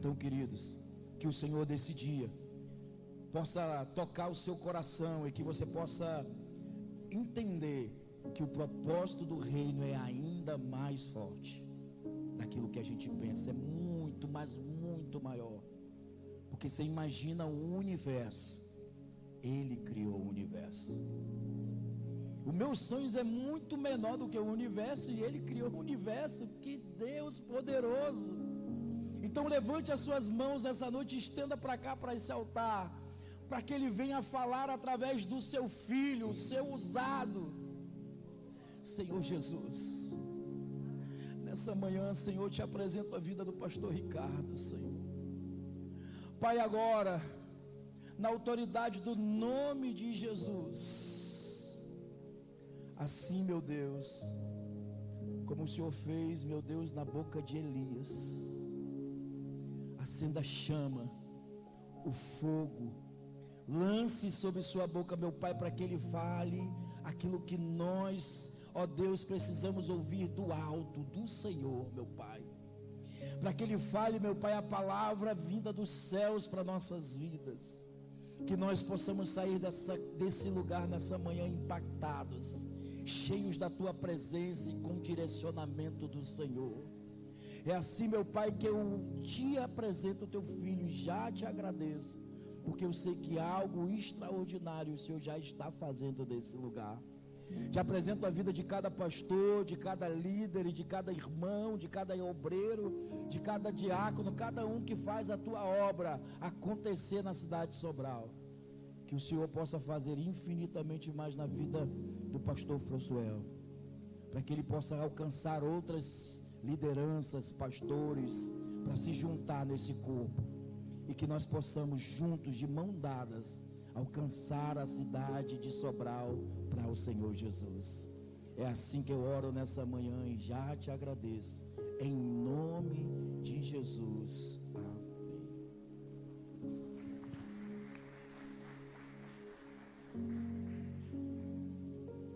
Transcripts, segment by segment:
Então, queridos, que o Senhor desse dia possa tocar o seu coração e que você possa entender que o propósito do reino é ainda mais forte daquilo que a gente pensa, é muito, mas muito maior. Porque você imagina o universo, Ele criou o universo. Os meus sonhos é muito menor do que o universo, e Ele criou o universo. Que Deus poderoso! Então levante as suas mãos nessa noite e estenda para cá, para esse altar, para que Ele venha falar através do seu filho, o seu usado. Senhor Jesus, nessa manhã, Senhor, te apresento a vida do pastor Ricardo, Senhor. Pai, agora, na autoridade do nome de Jesus, assim, meu Deus, como o Senhor fez, meu Deus, na boca de Elias, acenda a chama, o fogo, lance sobre sua boca, meu Pai, para que Ele fale aquilo que nós, ó Deus, precisamos ouvir do alto, do Senhor, meu Pai. Para que Ele fale, meu Pai, a palavra vinda dos céus para nossas vidas. Que nós possamos sair desse lugar nessa manhã impactados, cheios da Tua presença e com direcionamento do Senhor. É assim, meu Pai, que eu te apresento o Teu Filho e já te agradeço, porque eu sei que algo extraordinário o Senhor já está fazendo nesse lugar. Te apresento a vida de cada pastor, de cada líder, de cada irmão, de cada obreiro, de cada diácono, cada um que faz a Tua obra acontecer na cidade de Sobral. Que o Senhor possa fazer infinitamente mais na vida do pastor Françoel, para que ele possa alcançar outras lideranças, pastores, para se juntar nesse corpo, e que nós possamos juntos, de mão dadas, alcançar a cidade de Sobral para o Senhor Jesus. É assim que eu oro nessa manhã e já te agradeço, em nome de Jesus. Amém.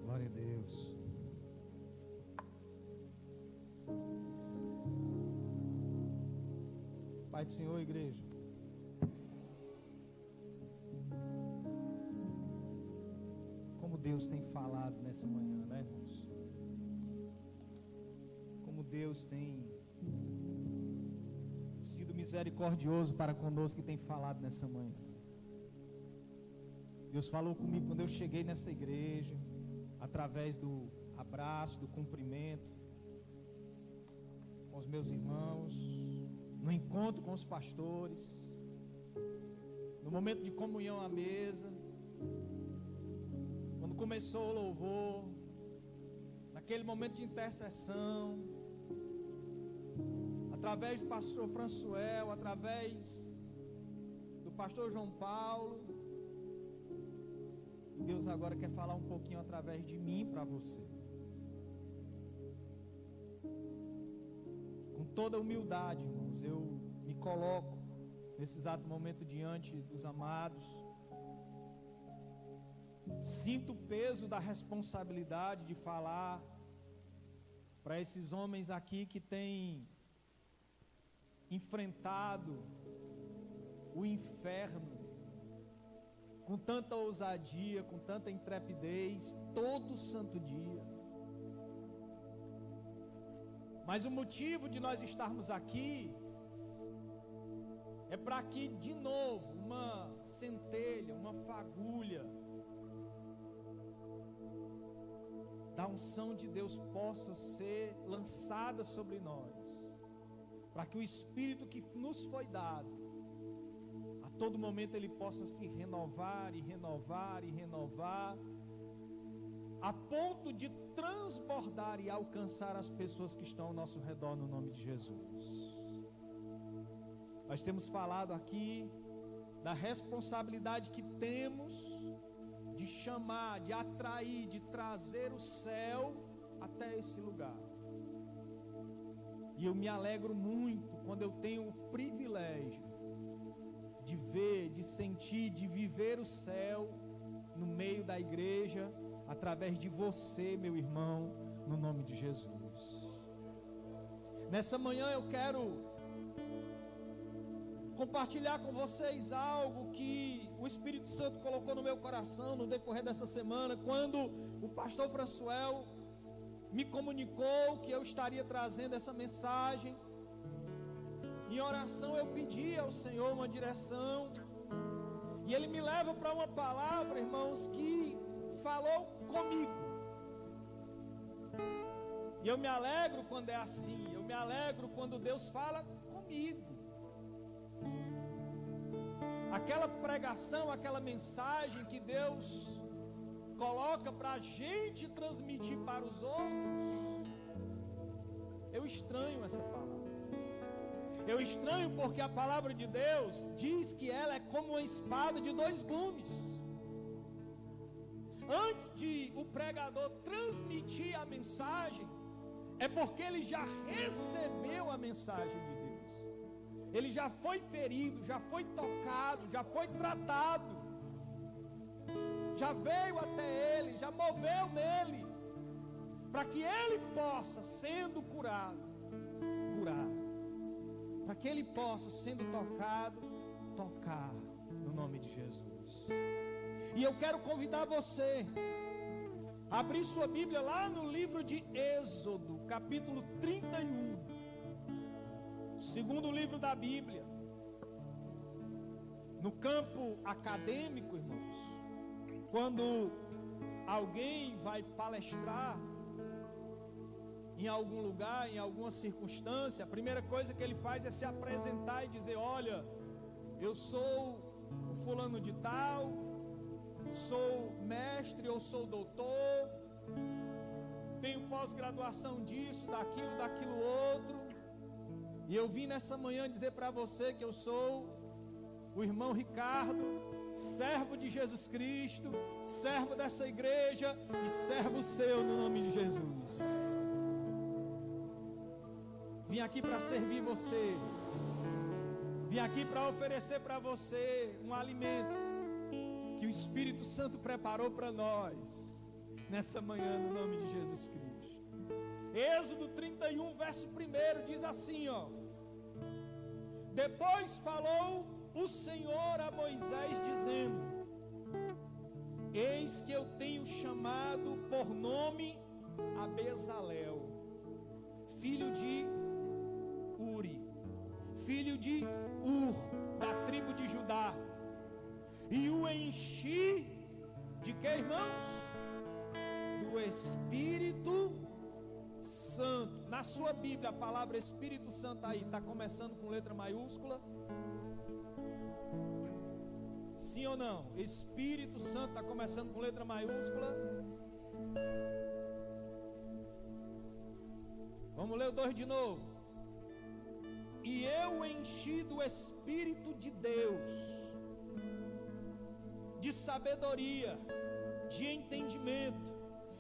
Glória a Deus. Pai do Senhor, igreja, como Deus tem falado nessa manhã, né, irmãos? Como Deus tem sido misericordioso para conosco e tem falado nessa manhã. Deus falou comigo quando eu cheguei nessa igreja, através do abraço, do cumprimento com os meus irmãos, no encontro com os pastores, no momento de comunhão à mesa, quando começou o louvor, naquele momento de intercessão, através do pastor Françoel, através do pastor João Paulo. E Deus agora quer falar um pouquinho através de mim para você. Com toda humildade, irmãos, eu me coloco nesse exato momento diante dos amados. Sinto o peso da responsabilidade de falar para esses homens aqui que têm enfrentado o inferno com tanta ousadia, com tanta intrepidez, todo santo dia. Mas o motivo de nós estarmos aqui é para que de novo uma centelha, uma fagulha da unção de Deus possa ser lançada sobre nós, para que o Espírito que nos foi dado, a todo momento ele possa se renovar e renovar e renovar, a ponto de transbordar e alcançar as pessoas que estão ao nosso redor, no nome de Jesus. Nós temos falado aqui da responsabilidade que temos de chamar, de atrair, de trazer o céu até esse lugar. E eu me alegro muito quando eu tenho o privilégio de ver, de sentir, de viver o céu no meio da igreja, através de você, meu irmão, no nome de Jesus. Nessa manhã eu quero compartilhar com vocês algo que o Espírito Santo colocou no meu coração no decorrer dessa semana, quando o pastor Françoel me comunicou que eu estaria trazendo essa mensagem. Em oração eu pedi ao Senhor uma direção, e Ele me leva para uma palavra, irmãos, que falou comigo. E eu me alegro quando é assim, eu me alegro quando Deus fala comigo. Aquela pregação, aquela mensagem que Deus coloca para a gente transmitir para os outros, eu estranho essa palavra. Eu estranho porque a palavra de Deus diz que ela é como uma espada de dois gumes. Antes de o pregador transmitir a mensagem, é porque ele já recebeu a mensagem de Deus. Ele já foi ferido, já foi tocado, já foi tratado, já veio até ele, já moveu nele, para que ele possa, sendo curado, curar, para que ele possa, sendo tocado, tocar, no nome de Jesus. E eu quero convidar você a abrir sua Bíblia lá no livro de Êxodo, capítulo 31, segundo livro da Bíblia. No campo acadêmico, irmãos, quando alguém vai palestrar em algum lugar, em alguma circunstância, a primeira coisa que ele faz é se apresentar e dizer: olha, eu sou o fulano de tal, sou mestre ou sou doutor, tenho pós-graduação disso, daquilo outro, e eu vim nessa manhã dizer para você que eu sou o irmão Ricardo, servo de Jesus Cristo, servo dessa igreja e servo seu no nome de Jesus. Vim aqui para servir você, vim aqui para oferecer para você um alimento que o Espírito Santo preparou para nós nessa manhã no nome de Jesus Cristo. Êxodo 31, verso 1 diz assim, ó: depois falou o Senhor a Moisés dizendo: eis que eu tenho chamado por nome a Bezalel, filho de Uri, filho de Ur, da tribo de Judá, e o enchi de que, irmãos? Do Espírito Santo. Na sua Bíblia a palavra Espírito Santo aí está começando com letra maiúscula? Sim ou não? Espírito Santo está começando com letra maiúscula? Vamos ler o 2 de novo. E eu enchi do Espírito de Deus, de sabedoria, de entendimento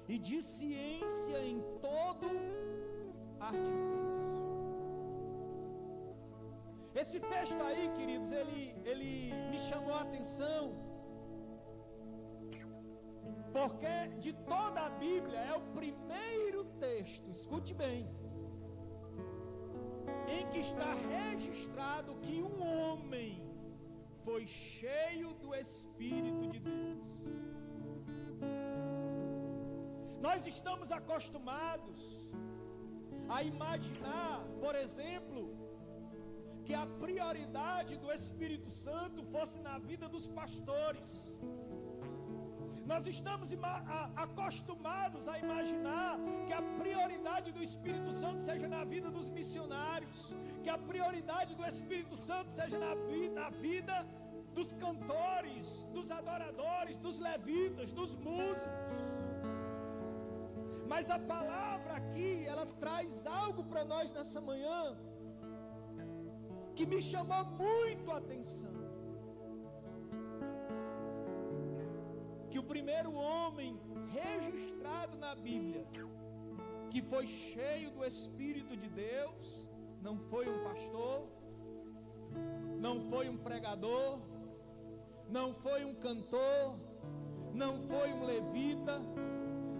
e de ciência em todo artifício. Esse texto aí, queridos, ele me chamou a atenção, porque de toda a Bíblia é o primeiro texto, escute bem, em que está registrado que um homem foi cheio do Espírito de Deus. Nós estamos acostumados a imaginar, por exemplo, que a prioridade do Espírito Santo fosse na vida dos pastores. Nós estamos acostumados a imaginar que a prioridade do Espírito Santo seja na vida dos missionários, que a prioridade do Espírito Santo seja na vida dos cantores, dos adoradores, dos levitas, dos músicos. Mas a palavra aqui, ela traz algo para nós nessa manhã que me chamou muito a atenção. Que o primeiro homem registrado na Bíblia que foi cheio do Espírito de Deus não foi um pastor, não foi um pregador, não foi um cantor, não foi um levita,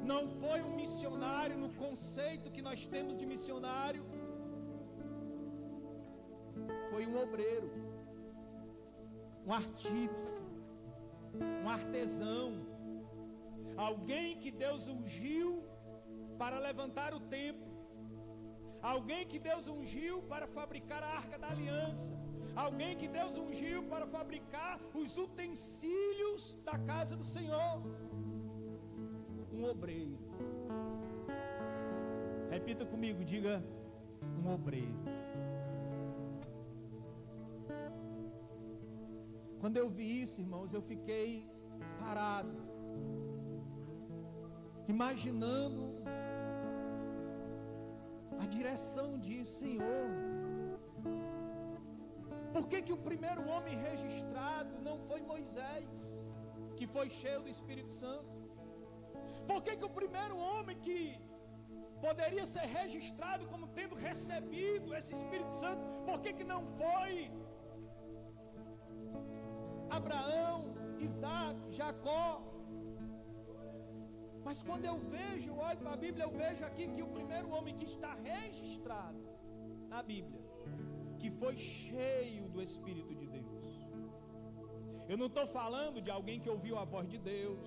não foi um missionário no conceito que nós temos de missionário, foi um obreiro, um artífice, um artesão, alguém que Deus ungiu para levantar o templo, alguém que Deus ungiu para fabricar a arca da aliança, alguém que Deus ungiu para fabricar os utensílios da casa do Senhor, um obreiro. Repita comigo, diga: um obreiro. Quando eu vi isso, irmãos, eu fiquei parado, imaginando a direção disso. Senhor, por que o primeiro homem registrado não foi Moisés, que foi cheio do Espírito Santo? Por que o primeiro homem que poderia ser registrado como tendo recebido esse Espírito Santo, por que não foi Abraão, Isaac, Jacó? Mas quando eu vejo, eu olho para a Bíblia, eu vejo aqui que o primeiro homem que está registrado na Bíblia, que foi cheio do Espírito de Deus. Eu não estou falando de alguém que ouviu a voz de Deus,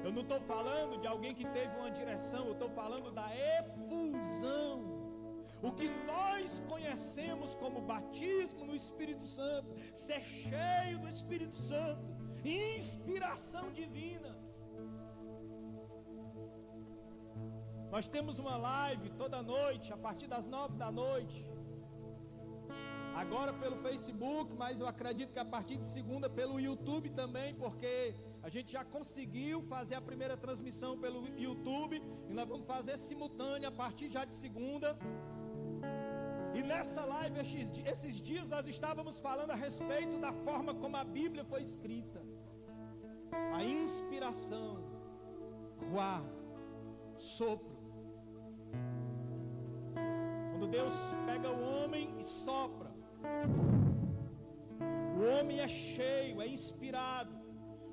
eu não estou falando de alguém que teve uma direção, eu estou falando da efusão, o que nós conhecemos como batismo no Espírito Santo, ser cheio do Espírito Santo, inspiração divina. Nós temos uma live toda noite, a partir das 9 da noite, agora pelo Facebook, mas eu acredito que a partir de segunda pelo YouTube também, porque a gente já conseguiu fazer a primeira transmissão pelo YouTube, e nós vamos fazer simultânea a partir já de segunda. E nessa live, esses dias nós estávamos falando a respeito da forma como a Bíblia foi escrita, a inspiração, ruá, sopro. Quando Deus pega o homem e sopra, o homem é cheio, é inspirado,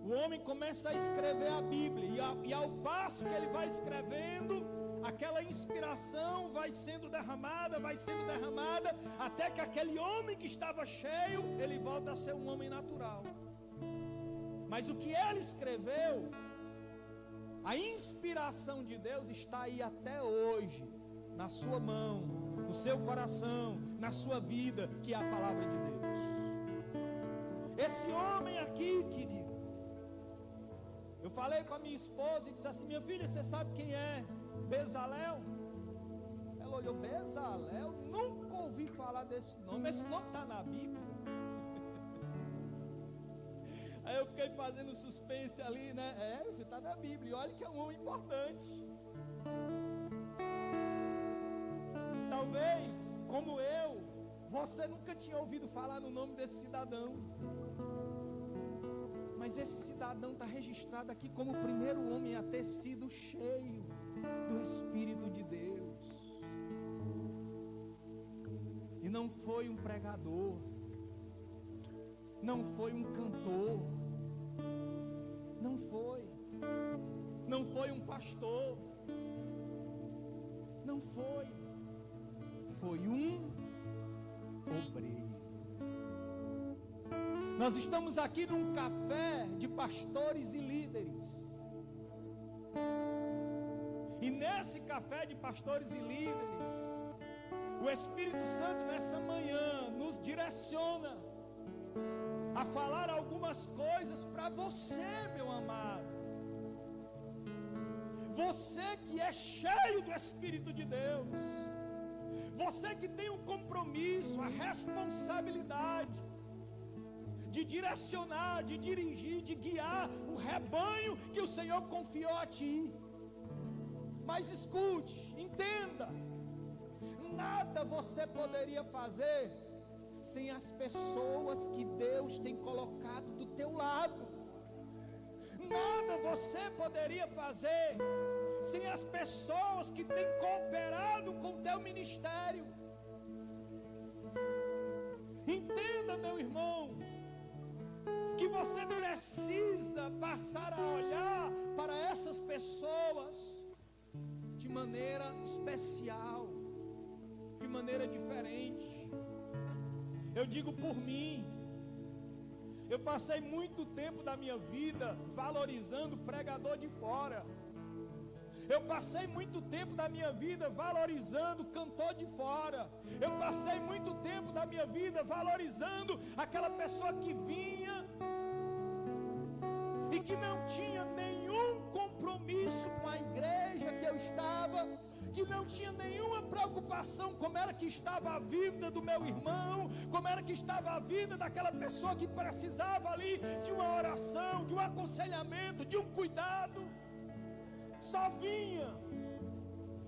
o homem começa a escrever a Bíblia, e ao passo que ele vai escrevendo, aquela inspiração vai sendo derramada, até que aquele homem que estava cheio, ele volta a ser um homem natural. Mas o que ele escreveu, a inspiração de Deus está aí até hoje, na sua mão, no seu coração, na sua vida, que é a palavra de Deus. Esse homem aqui, querido, eu falei com a minha esposa e disse assim: minha filha, você sabe quem é Bezalel? Ela olhou: Bezalel? Nunca ouvi falar desse nome, esse nome está na Bíblia. Aí eu fiquei fazendo suspense ali, né? Está na Bíblia, e olha que é um homem importante. Talvez, como eu, você nunca tinha ouvido falar no nome desse cidadão, mas esse cidadão está registrado aqui como o primeiro homem a ter sido cheio do Espírito de Deus. E não foi um pregador, não foi um cantor, não foi um pastor, não foi um obreiro. Nós estamos aqui num café de pastores e líderes, e nesse café de pastores e líderes, o Espírito Santo nessa manhã nos direciona a falar algumas coisas para você, meu amado. Você que é cheio do Espírito de Deus, você que tem um compromisso, a responsabilidade de direcionar, de dirigir, de guiar o rebanho que o Senhor confiou a ti. Mas escute, entenda, nada você poderia fazer sem as pessoas que Deus tem colocado do teu lado. Nada você poderia fazer sem as pessoas que têm cooperado com o teu ministério. Entenda, meu irmão, que você precisa passar a olhar para essas pessoas de maneira especial, de maneira diferente. Eu digo por mim, Eu passei muito tempo da minha vida valorizando pregador de fora. Eu passei muito tempo da minha vida valorizando cantor de fora. Eu passei muito tempo da minha vida valorizando aquela pessoa que vinha e que não tinha nenhum compromisso com a igreja que eu estava, que não tinha nenhuma preocupação como era que estava a vida do meu irmão, como era que estava a vida daquela pessoa que precisava ali de uma oração, de um aconselhamento, de um cuidado. Só vinha,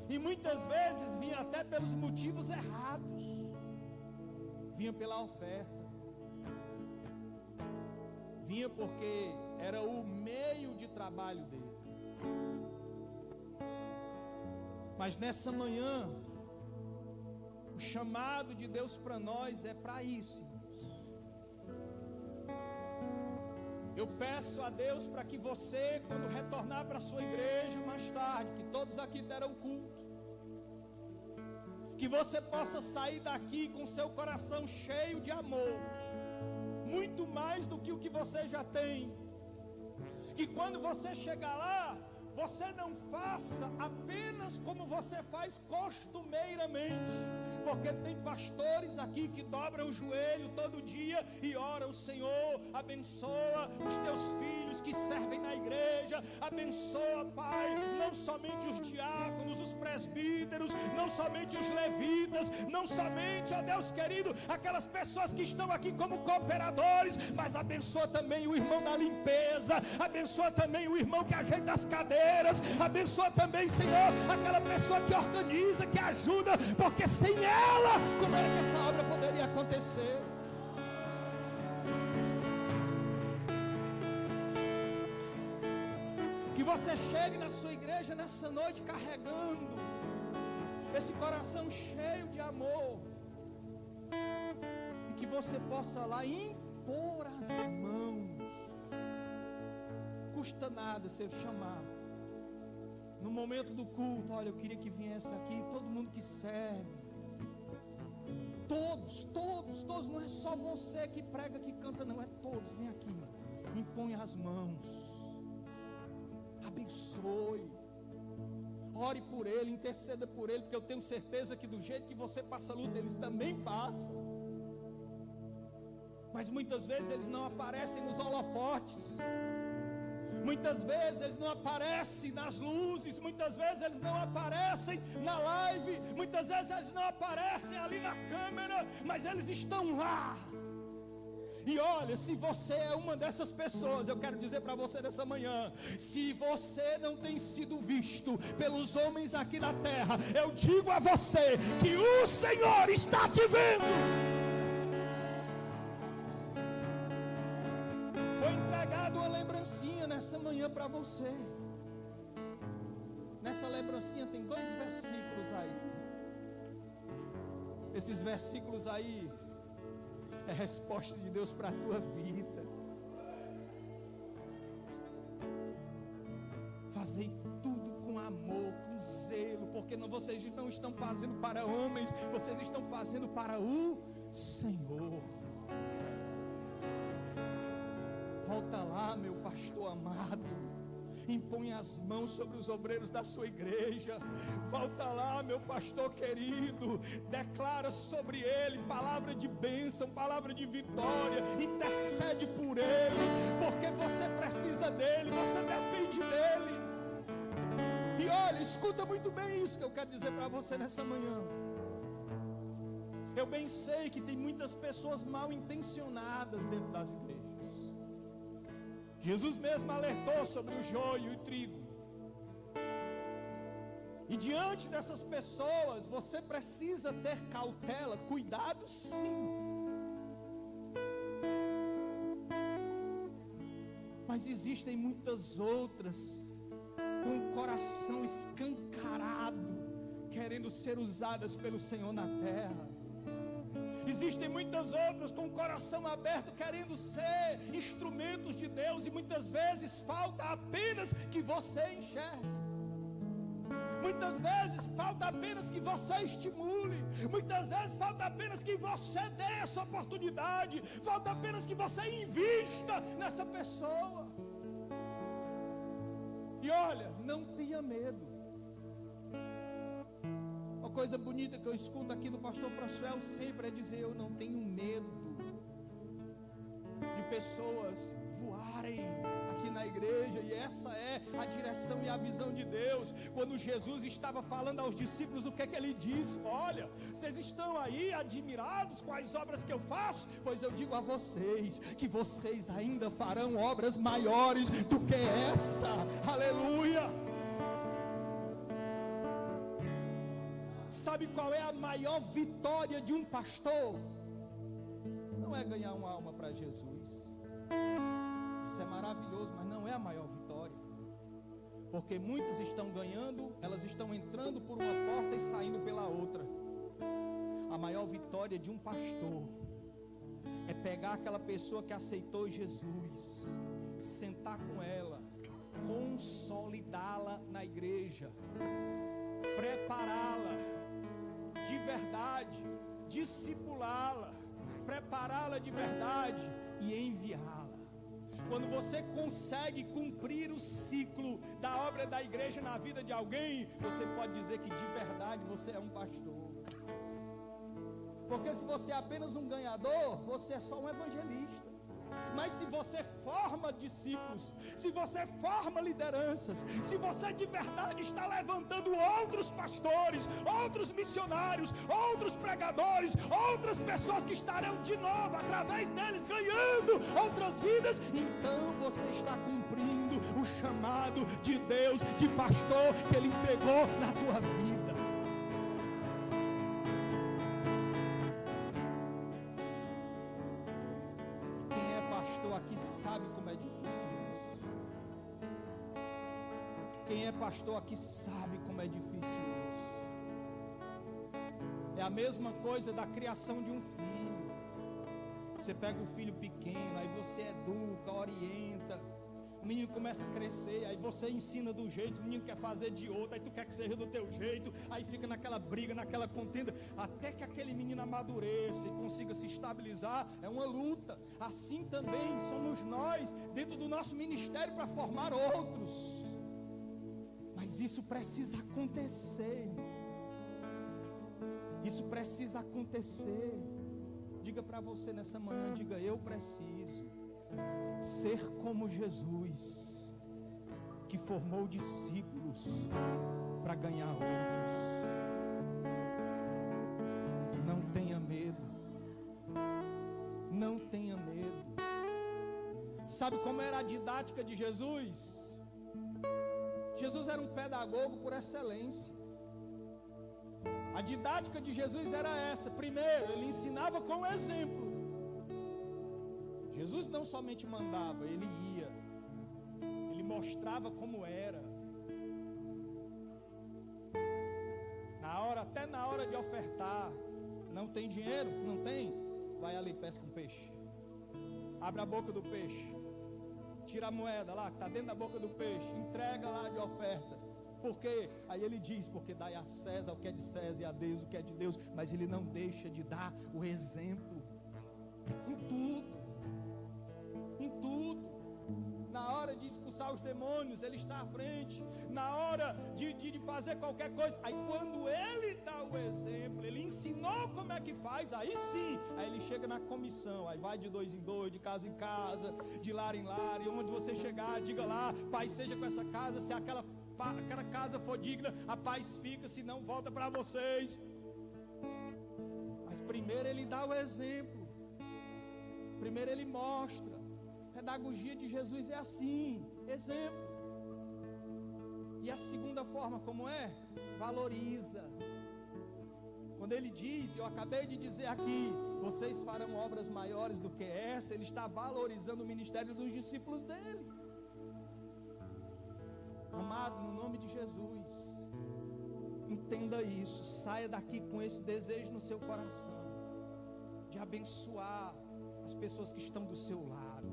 e muitas vezes vinha até pelos motivos errados, vinha pela oferta, vinha porque era o meio de trabalho dele. Mas nessa manhã, o chamado de Deus para nós é para isso. Eu peço a Deus para que você, quando retornar para a sua igreja mais tarde, que todos aqui deram culto, que você possa sair daqui com seu coração cheio de amor, muito mais do que o que você já tem. Que quando você chegar lá, você não faça apenas como você faz costumeiramente, porque tem pastores aqui que dobram o joelho todo dia e oram: Senhor, abençoa os teus filhos que servem na igreja, abençoa, Pai, não somente os diáconos, os presbíteros, não somente os levitas, não somente, ó Deus querido, aquelas pessoas que estão aqui como cooperadores, mas abençoa também o irmão da limpeza, abençoa também o irmão que ajeita as cadeiras, abençoa também, Senhor, aquela pessoa que organiza, que ajuda, porque sem ela, como é que essa obra poderia acontecer? Que você chegue na sua igreja nessa noite carregando esse coração cheio de amor, e que você possa lá impor as mãos. Custa nada você chamar no momento do culto: olha, eu queria que viesse aqui todo mundo que serve, todos, não é só você que prega, que canta, não, é todos. Vem aqui, impõe as mãos, abençoe, ore por ele, interceda por ele, porque eu tenho certeza que do jeito que você passa a luta, eles também passam. Mas muitas vezes eles não aparecem nos holofotes, muitas vezes eles não aparecem nas luzes, muitas vezes eles não aparecem na live, muitas vezes eles não aparecem ali na câmera, mas eles estão lá. E olha, se você é uma dessas pessoas, eu quero dizer para você nessa manhã: se você não tem sido visto pelos homens aqui na terra, eu digo a você que o Senhor está te vendo. Foi entregado uma lembrancinha nessa manhã para você. Nessa lembrancinha tem 2 versículos aí. Esses versículos aí é resposta de Deus para a tua vida. Fazei tudo com amor, com zelo, porque vocês não estão fazendo para homens, vocês estão fazendo para o Senhor. Volta lá, meu pastor amado, impõe as mãos sobre os obreiros da sua igreja. Volta lá, meu pastor querido, declara sobre ele palavra de bênção, palavra de vitória, intercede por ele, porque você precisa dele, você depende dele. E olha, escuta muito bem isso que eu quero dizer para você nessa manhã. Eu bem sei que tem muitas pessoas mal intencionadas dentro das igrejas. Jesus mesmo alertou sobre o joio e o trigo. E diante dessas pessoas, você precisa ter cautela, cuidado sim. Mas existem muitas outras com o coração escancarado, querendo ser usadas pelo Senhor na terra. Existem muitas outras com o coração aberto, querendo ser instrumentos de Deus, e muitas vezes falta apenas que você enxergue. Muitas vezes falta apenas que você estimule, muitas vezes falta apenas que você dê essa oportunidade, falta apenas que você invista nessa pessoa. E olha, não tenha medo. Uma coisa bonita que eu escuto aqui do pastor Françoel sempre é dizer: eu não tenho medo de pessoas voarem aqui na igreja. E essa é a direção e a visão de Deus. Quando Jesus estava falando aos discípulos, o que é que ele disse? Olha, vocês estão aí admirados com as obras que eu faço? Pois eu digo a vocês, que vocês ainda farão obras maiores do que essa. Aleluia! Sabe qual é a maior vitória de um pastor? Não é ganhar uma alma para Jesus. Isso é maravilhoso, mas não é a maior vitória. Porque muitas estão ganhando, elas estão entrando por uma porta e saindo pela outra. A maior vitória de um pastor é pegar aquela pessoa que aceitou Jesus, sentar com ela, consolidá-la na igreja, prepará-la de verdade, discipulá-la, prepará-la de verdade e enviá-la. Quando você consegue cumprir o ciclo da obra da igreja na vida de alguém, você pode dizer que de verdade você é um pastor. Porque se você é apenas um ganhador, você é só um evangelista. Mas se você forma discípulos, se você forma lideranças, se você de verdade está levantando outros pastores, outros missionários, outros pregadores, outras pessoas que estarão de novo através deles ganhando outras vidas, então você está cumprindo o chamado de Deus de pastor que Ele entregou na tua vida. Quem é pastor aqui sabe como é difícil isso. É a mesma coisa da criação de um filho. Você pega um filho pequeno, aí você educa, orienta, o menino começa a crescer, aí você ensina do jeito, o menino quer fazer de outro, aí tu quer que seja do teu jeito, aí fica naquela briga, naquela contenda, até que aquele menino amadureça e consiga se estabilizar. É uma luta. Assim também somos nós dentro do nosso ministério para formar outros. Mas isso precisa acontecer. Isso precisa acontecer. Diga para você nessa manhã, diga: eu preciso ser como Jesus, que formou discípulos para ganhar outros. Não tenha medo. Não tenha medo. Sabe como era a didática de Jesus? Jesus era um pedagogo por excelência. A didática de Jesus era essa. Primeiro, ele ensinava com o exemplo. Jesus não somente mandava, ele ia. Ele mostrava como era. Até na hora de ofertar, não tem dinheiro? Não tem? Vai ali, pesca um peixe. Abre a boca do peixe. Tira a moeda lá, que está dentro da boca do peixe, entrega lá de oferta. Por quê? Aí ele diz: porque dai a César o que é de César e a Deus o que é de Deus. Mas ele não deixa de dar o exemplo em tudo. Em tudo. Na hora de expulsar os demônios, ele está à frente. Na hora de fazer qualquer coisa, aí quando ele dá o exemplo, ele ensinou como é que faz, aí sim, aí ele chega na comissão, aí vai de 2 em 2, de casa em casa, de lar em lar, e onde você chegar, diga lá: Pai, seja com essa casa, se aquela casa for digna, a paz fica, se não, volta para vocês. Mas primeiro ele dá o exemplo, primeiro ele mostra. A pedagogia de Jesus é assim, exemplo. E a segunda forma como é? Valoriza. Quando ele diz, eu acabei de dizer aqui, vocês farão obras maiores do que essa, ele está valorizando o ministério dos discípulos dele. Amado, no nome de Jesus, entenda isso, saia daqui com esse desejo no seu coração, de abençoar as pessoas que estão do seu lado.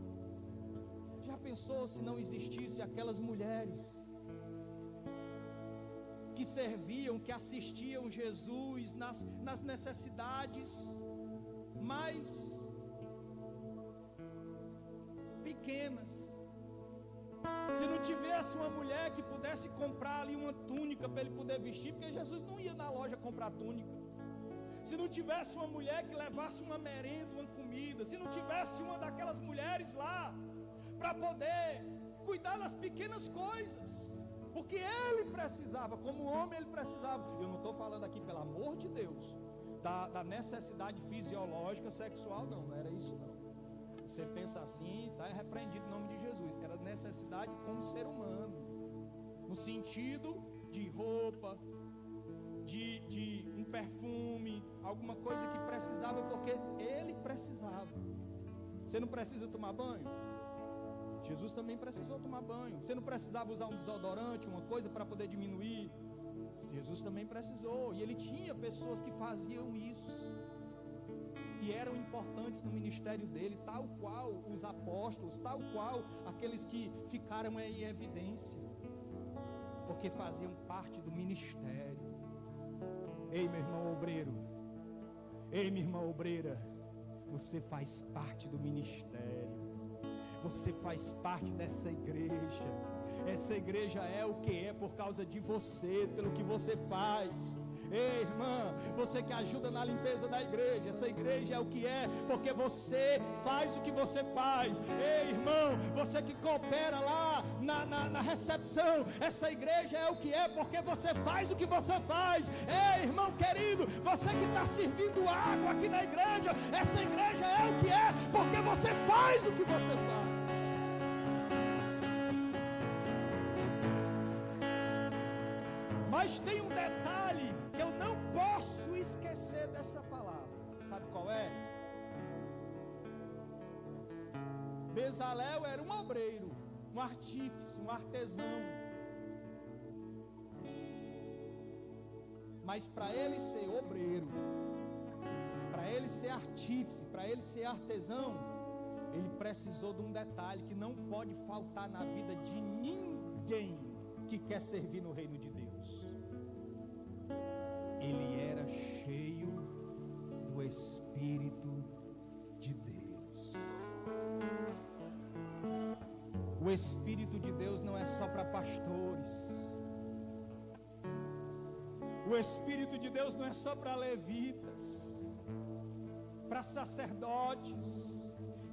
Já pensou se não existisse aquelas mulheres que serviam, que assistiam Jesus nas necessidades mais pequenas. Se não tivesse uma mulher que pudesse comprar ali uma túnica para ele poder vestir, porque Jesus não ia na loja comprar túnica. Se não tivesse uma mulher que levasse uma merenda, uma comida, se não tivesse uma daquelas mulheres lá para poder cuidar das pequenas coisas, porque ele precisava, como homem ele precisava. Eu não estou falando aqui, pelo amor de Deus, da necessidade fisiológica, sexual, não era isso não. Você pensa assim, está repreendido em nome de Jesus. Era necessidade como ser humano, no sentido de roupa, de um perfume, alguma coisa que precisava, porque ele precisava. Você não precisa tomar banho? Jesus também precisou tomar banho. Você não precisava usar um desodorante, uma coisa para poder diminuir? Jesus também precisou. E ele tinha pessoas que faziam isso e eram importantes no ministério dele, tal qual os apóstolos, tal qual aqueles que ficaram em evidência, porque faziam parte do ministério. Ei, meu irmão obreiro, ei, minha irmã obreira, você faz parte do ministério, você faz parte dessa igreja. Essa igreja é o que é por causa de você, pelo que você faz. Ei, irmã, você que ajuda na limpeza da igreja, essa igreja é o que é porque você faz o que você faz. Ei, irmão, você que coopera lá na recepção, essa igreja é o que é porque você faz o que você faz. Ei, irmão querido, você que está servindo água aqui na igreja, essa igreja é o que é porque você faz o que você faz. Mas tem um detalhe que eu não posso esquecer dessa palavra. Sabe qual é? Bezalel era um obreiro, um artífice, um artesão. Mas para ele ser obreiro, para ele ser artífice, para ele ser artesão, ele precisou de um detalhe que não pode faltar na vida de ninguém que quer servir no reino de Deus. Ele era cheio do Espírito de Deus. O Espírito de Deus não é só para pastores. O Espírito de Deus não é só para levitas, para sacerdotes,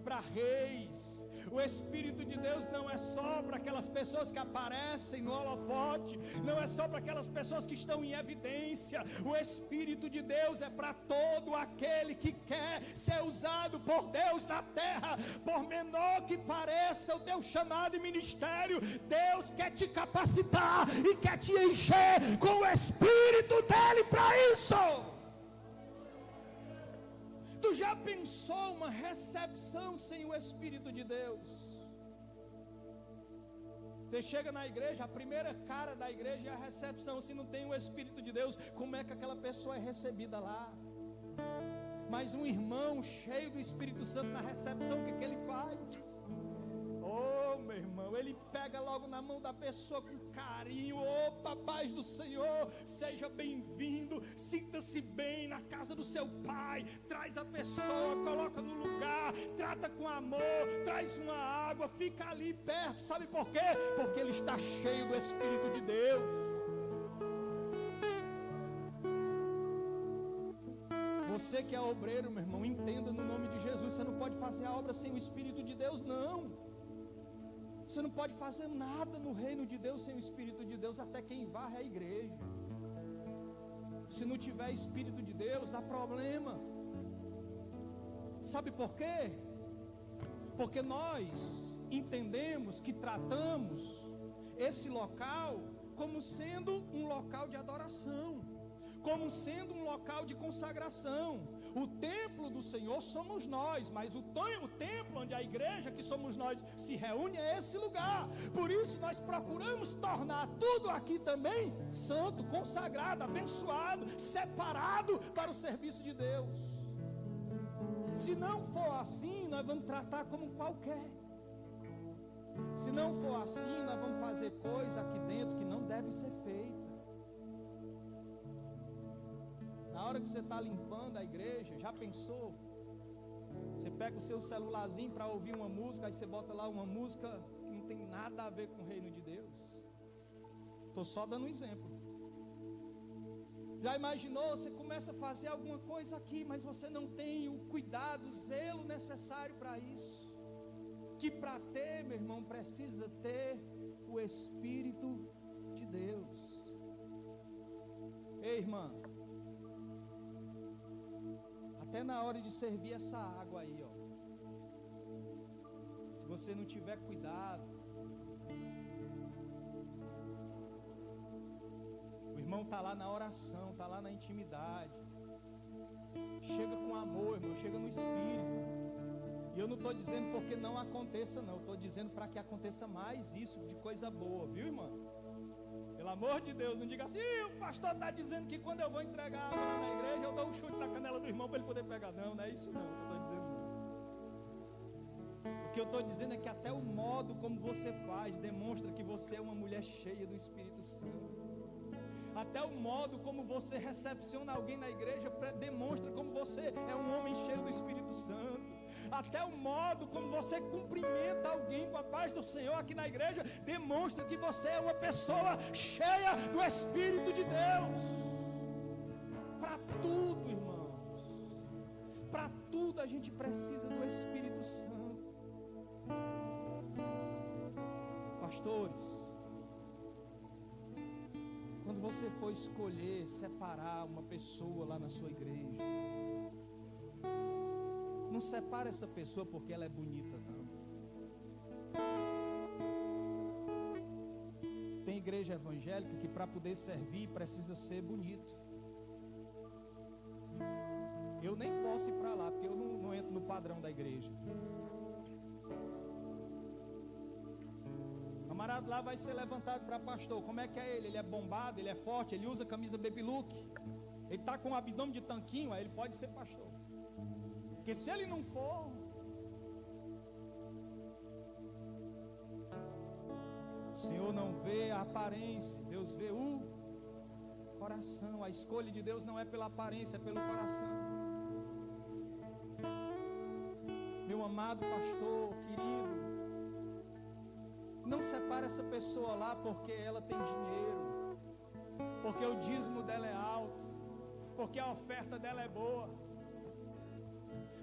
para reis. O Espírito de Deus não é só para aquelas pessoas que aparecem no holofote, não é só para aquelas pessoas que estão em evidência. O Espírito de Deus é para todo aquele que quer ser usado por Deus na terra. Por menor que pareça o teu chamado e ministério, Deus quer te capacitar e quer te encher com o Espírito dele para isso. Tu já pensou uma recepção sem o Espírito de Deus? Você chega na igreja, a primeira cara da igreja é a recepção. Se não tem o Espírito de Deus, como é que aquela pessoa é recebida lá? Mas um irmão cheio do Espírito Santo na recepção, o que ele faz? Oh, meu irmão, ele pega logo na mão da pessoa com carinho. Opa, paz do Senhor, seja bem-vindo, sinta-se bem na casa do seu pai. Traz a pessoa, coloca no lugar, trata com amor, traz uma água, fica ali perto. Sabe por quê? Porque ele está cheio do Espírito de Deus. Você que é obreiro, meu irmão, entenda no nome de Jesus, você não pode fazer a obra sem o Espírito de Deus, não. Você não pode fazer nada no reino de Deus sem o Espírito de Deus. Até quem varre a igreja, se não tiver Espírito de Deus, dá problema. Sabe por quê? Porque nós entendemos que tratamos esse local como sendo um local de adoração, como sendo um local de consagração. O templo do Senhor somos nós, mas o templo onde a igreja que somos nós se reúne é esse lugar. Por isso nós procuramos tornar tudo aqui também santo, consagrado, abençoado, separado para o serviço de Deus. Se não for assim, nós vamos tratar como qualquer. Se não for assim, nós vamos fazer coisa aqui dentro que não deve ser feita. Na hora que você está limpando a igreja, já pensou? Você pega o seu celularzinho para ouvir uma música, aí você bota lá uma música que não tem nada a ver com o reino de Deus. Estou só dando um exemplo. Já imaginou? Você começa a fazer alguma coisa aqui, mas você não tem o cuidado, o zelo necessário para isso. Que para ter, meu irmão, precisa ter o Espírito de Deus. Ei, irmã, até na hora de servir essa água aí, ó, se você não tiver cuidado, o irmão está lá na oração, está lá na intimidade, chega com amor, irmão, chega no Espírito. E eu não estou dizendo porque não aconteça, não. Eu estou dizendo para que aconteça mais isso de coisa boa, viu, irmão? Pelo amor de Deus, não diga assim: o pastor está dizendo que quando eu vou entregar água lá na igreja, eu dou um chute na canela do irmão para ele poder pegar. Não, não é isso não que eu estou dizendo. Não. O que eu estou dizendo é que até o modo como você faz demonstra que você é uma mulher cheia do Espírito Santo. Até o modo como você recepciona alguém na igreja demonstra como você é um homem cheio do Espírito Santo. Até o modo como você cumprimenta alguém com a paz do Senhor aqui na igreja demonstra que você é uma pessoa cheia do Espírito de Deus. Para tudo, irmãos, para tudo a gente precisa do Espírito Santo. Pastores, quando você for escolher separar uma pessoa lá na sua igreja, não separa essa pessoa porque ela é bonita, não. Tem igreja evangélica que para poder servir precisa ser bonito. Eu nem posso ir para lá, porque eu não entro no padrão da igreja. O camarada lá vai ser levantado para pastor. Como é que é ele? Ele é bombado, ele é forte, ele usa camisa baby look, ele está com um abdômen de tanquinho, aí ele pode ser pastor. Porque se ele não for, o Senhor não vê a aparência, Deus vê o coração. A escolha de Deus não é pela aparência, é pelo coração. Meu amado pastor, querido, não separe essa pessoa lá porque ela tem dinheiro, porque o dízimo dela é alto, porque a oferta dela é boa.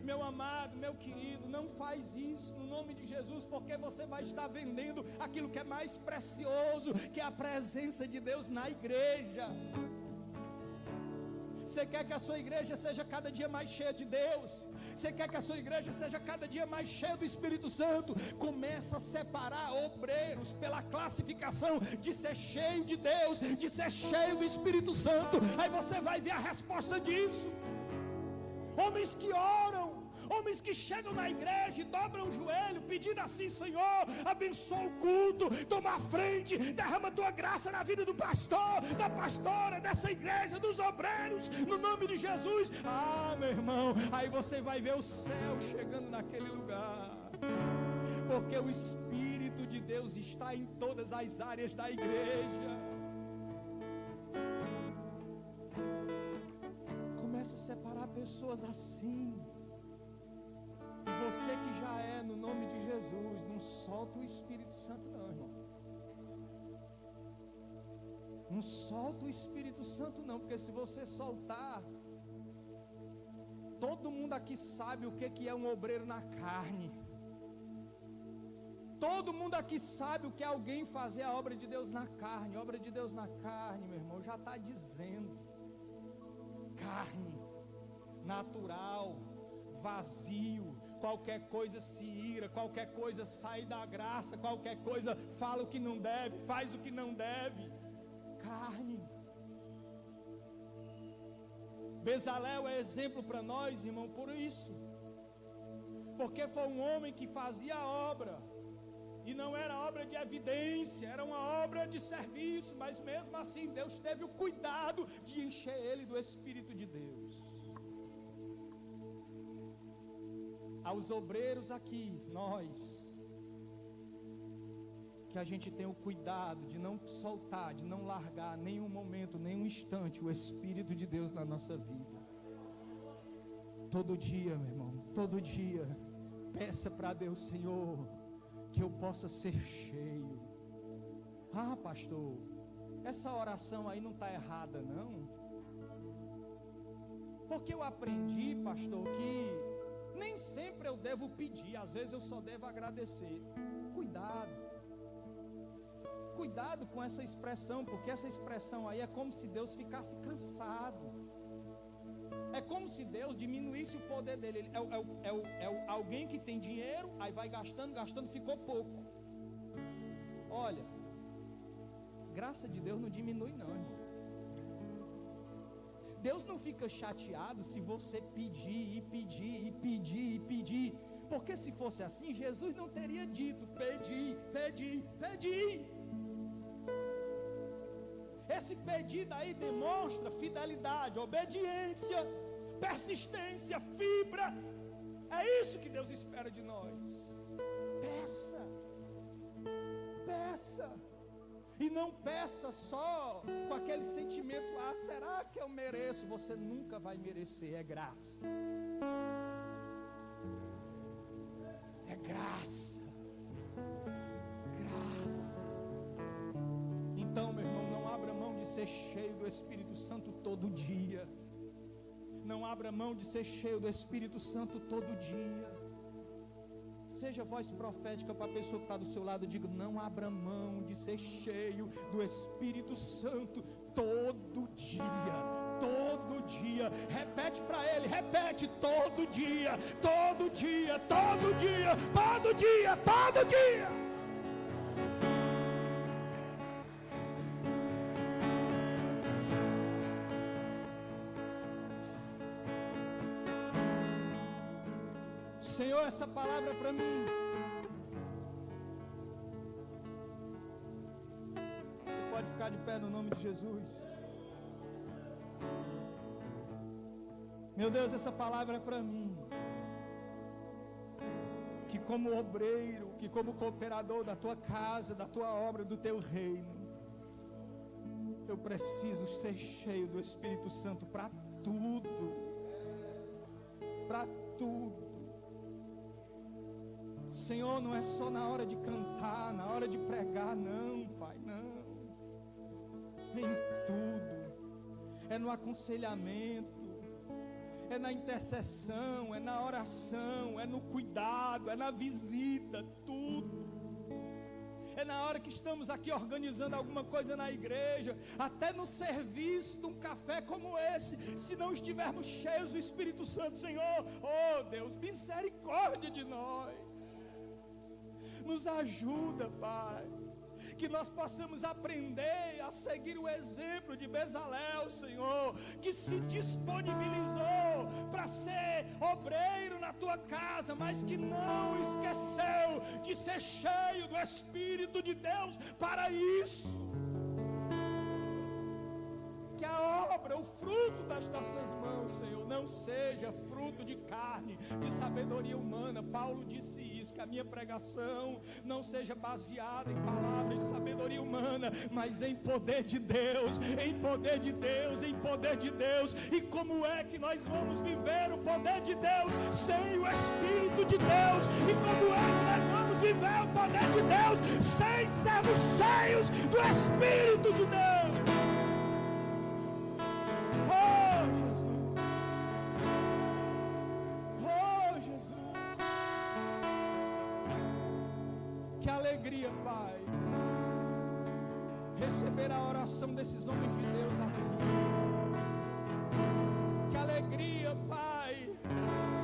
Meu amado, meu querido, não faz isso no nome de Jesus, porque você vai estar vendendo aquilo que é mais precioso, que é a presença de Deus na igreja. Você quer que a sua igreja seja cada dia mais cheia de Deus? Você quer que a sua igreja seja cada dia mais cheia do Espírito Santo? Começa a separar obreiros pela classificação de ser cheio de Deus, de ser cheio do Espírito Santo. Aí você vai ver a resposta disso. Homens que oram, homens que chegam na igreja e dobram o joelho, pedindo assim: Senhor, abençoa o culto, toma a frente, derrama a tua graça na vida do pastor, da pastora, dessa igreja, dos obreiros, no nome de Jesus. Ah, meu irmão, aí você vai ver o céu chegando naquele lugar, porque o Espírito de Deus está em todas as áreas da igreja. Começa a separar pessoas assim. E você que já é, no nome de Jesus, não solta o Espírito Santo não, irmão. Não solta o Espírito Santo não, porque se você soltar, todo mundo aqui sabe o que é um obreiro na carne. Todo mundo aqui sabe o que é alguém fazer a obra de Deus na carne. Obra de Deus na carne, meu irmão, já está dizendo. Carne, natural, vazio, qualquer coisa se ira, qualquer coisa sai da graça, qualquer coisa fala o que não deve, faz o que não deve. Carne. Bezalel é exemplo para nós, irmão, por isso, porque foi um homem que fazia a obra, e não era obra de evidência, era uma obra de serviço, mas mesmo assim Deus teve o cuidado de encher ele do Espírito de Deus. Aos obreiros aqui, nós, que a gente tenha o cuidado de não soltar, de não largar nenhum momento, nenhum instante o Espírito de Deus na nossa vida. Todo dia, meu irmão, todo dia, peça para Deus: Senhor, que eu possa ser cheio. Ah, pastor, essa oração aí não está errada, não. Porque eu aprendi, pastor, que nem sempre eu devo pedir, às vezes eu só devo agradecer. Cuidado, cuidado com essa expressão, porque essa expressão aí é como se Deus ficasse cansado. É como se Deus diminuísse o poder dele. Alguém que tem dinheiro, aí vai gastando, ficou pouco. Olha, graça de Deus não diminui não, irmão. Deus não fica chateado se você pedir, porque se fosse assim, Jesus não teria dito: pedi. Esse pedido aí demonstra fidelidade, obediência, persistência, fibra. É isso que Deus espera de nós. Peça. E não peça só com aquele sentimento: ah, será que eu mereço? Você nunca vai merecer, é graça. É graça. Então, meu irmão, não abra mão de ser cheio do Espírito Santo todo dia. Não abra mão de ser cheio do Espírito Santo todo dia. Seja voz profética para a pessoa que está do seu lado. Diga: não abra mão de ser cheio do Espírito Santo todo dia. Todo dia. Repete para ele, repete: todo dia. Senhor, essa palavra é para mim. Você pode ficar de pé no nome de Jesus. Meu Deus, essa palavra é para mim. Que como obreiro, que como cooperador da tua casa, da tua obra, do teu reino, eu preciso ser cheio do Espírito Santo para tudo. Para tudo. Senhor, não é só na hora de cantar, na hora de pregar, não, Pai, não. Em tudo. É no aconselhamento, é na intercessão, é na oração, é no cuidado, é na visita, tudo. É na hora que estamos aqui organizando alguma coisa na igreja, até no serviço de um café como esse, se não estivermos cheios do Espírito Santo, Senhor, oh Deus, misericórdia de nós. Nos ajuda, Pai, que nós possamos aprender a seguir o exemplo de Bezalel, Senhor, que se disponibilizou para ser obreiro na tua casa, mas que não esqueceu de ser cheio do Espírito de Deus para isso. Que a obra, o fruto das nossas mãos, Senhor, não seja fruto de carne, de sabedoria humana. Paulo disse isso, que a minha pregação não seja baseada em palavras de sabedoria humana, mas em poder de Deus, em poder de Deus, em poder de Deus. E como é que nós vamos viver o poder de Deus sem o Espírito de Deus? E como é que nós vamos viver o poder de Deus sem sermos cheios do Espírito de Deus? Pai, receber a oração desses homens de Deus aqui. Que alegria, Pai,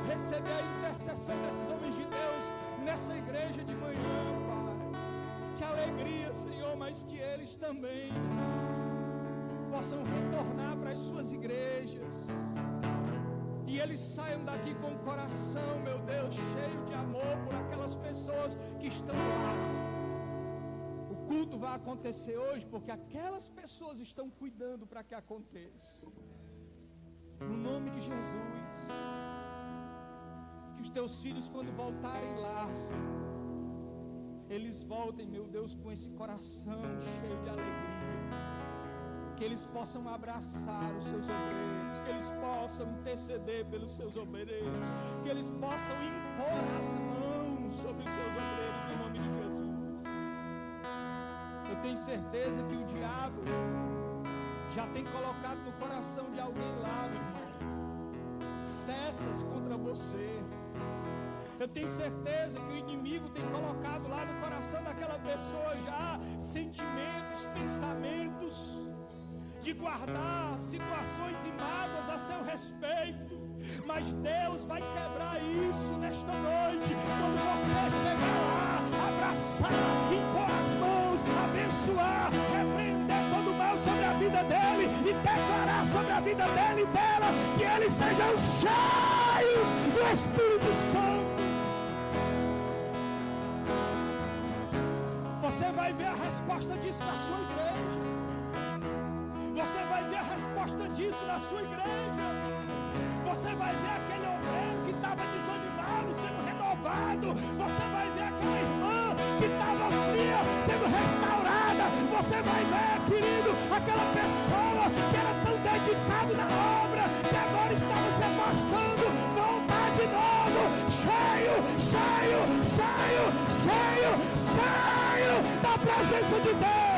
receber a intercessão desses homens de Deus nessa igreja de manhã, Pai. Que alegria, Senhor, mas que eles também possam retornar para as suas igrejas e eles saiam daqui com o coração, meu Deus, cheio de amor por aquelas pessoas que estão lá. O culto vai acontecer hoje porque aquelas pessoas estão cuidando para que aconteça. No nome de Jesus. Que os teus filhos, quando voltarem lá, Senhor, eles voltem, meu Deus, com esse coração cheio de alegria. que eles possam abraçar os seus obreiros, que eles possam interceder pelos seus obreiros, que eles possam impor as mãos sobre os seus obreiros, no nome de Jesus. Eu tenho certeza que o diabo já tem colocado no coração de alguém lá, meu irmão, setas contra você. Eu tenho certeza que o inimigo tem colocado lá no coração daquela pessoa já sentimentos, pensamentos de guardar situações e mágoas a seu respeito. Mas Deus vai quebrar isso nesta noite, quando você chegar lá, abraçar, impor as mãos, abençoar, repreender todo o mal sobre a vida dele e declarar sobre a vida dele e dela que eles sejam cheios do Espírito Santo. Você vai ver a resposta disso na sua igreja. Você vai ver a resposta disso na sua igreja. Você vai ver aquele obreiro que estava desanimado sendo renovado. Você vai ver aquela irmã que estava fria sendo restaurada. Você vai ver, querido, aquela pessoa que era tão dedicada na obra que agora estava se afastando, voltar de novo, cheio, cheio, cheio, cheio, cheio da presença de Deus.